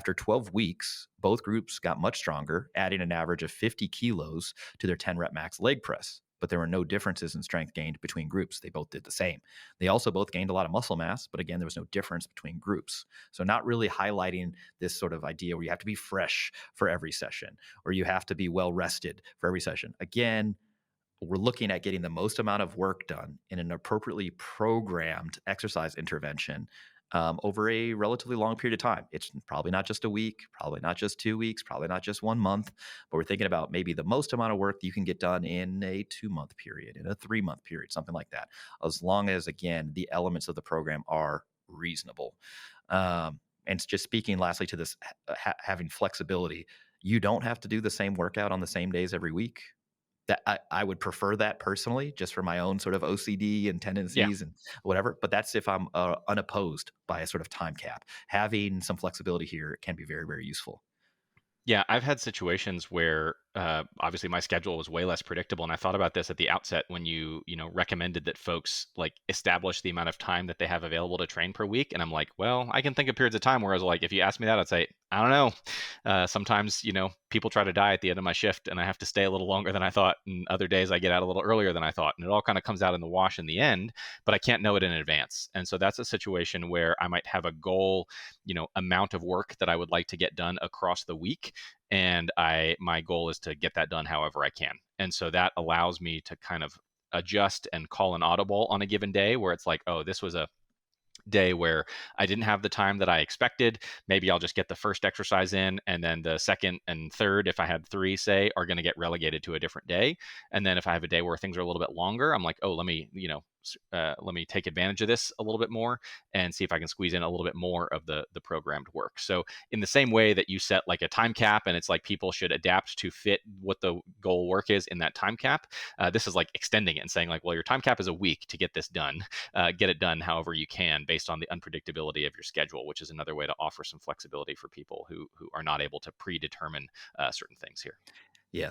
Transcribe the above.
after 12 weeks, both groups got much stronger, adding an average of 50 kilos to their 10 rep max leg press. But there were no differences in strength gained between groups. They both did the same. They also both gained a lot of muscle mass, but again, there was no difference between groups. So, not really highlighting this sort of idea where you have to be fresh for every session or you have to be well rested for every session. Again, we're looking at getting the most amount of work done in an appropriately programmed exercise intervention over a relatively long period of time. It's probably not just a week, probably not just 2 weeks, probably not just 1 month, but we're thinking about maybe the most amount of work you can get done in a 2 month period, in a 3 month period, something like that. As long as, again, the elements of the program are reasonable. And just speaking lastly to this, having flexibility, you don't have to do the same workout on the same days every week. That I would prefer that personally, just for my own sort of OCD and Yeah. tendencies and whatever. But that's if I'm unopposed by a sort of time cap. Having some flexibility here can be very, very useful. Yeah, I've had situations where obviously my schedule was way less predictable, and I thought about this at the outset when you recommended that folks like establish the amount of time that they have available to train per week. And I'm like, well, I can think of periods of time where I was like, if you asked me that, I'd say, I don't know. Sometimes people try to die at the end of my shift, and I have to stay a little longer than I thought, and other days I get out a little earlier than I thought, and it all kind of comes out in the wash in the end. But I can't know it in advance, and so that's a situation where I might have a goal, amount of work that I would like to get done across the week, and my goal is to get that done however I can. And so that allows me to kind of adjust and call an audible on a given day where it's like, oh, this was a day where I didn't have the time that I expected. Maybe I'll just get the first exercise in, and then the second and third, if I had three, say, are going to get relegated to a different day. And then if I have a day where things are a little bit longer, I'm like, oh, let me take advantage of this a little bit more and see if I can squeeze in a little bit more of the programmed work. So in the same way that you set like a time cap, and it's like people should adapt to fit what the goal work is in that time cap, this is like extending it and saying like, well, your time cap is a week to get this done. Get it done however you can based on the unpredictability of your schedule, which is another way to offer some flexibility for people who are not able to predetermine certain things here. Yeah,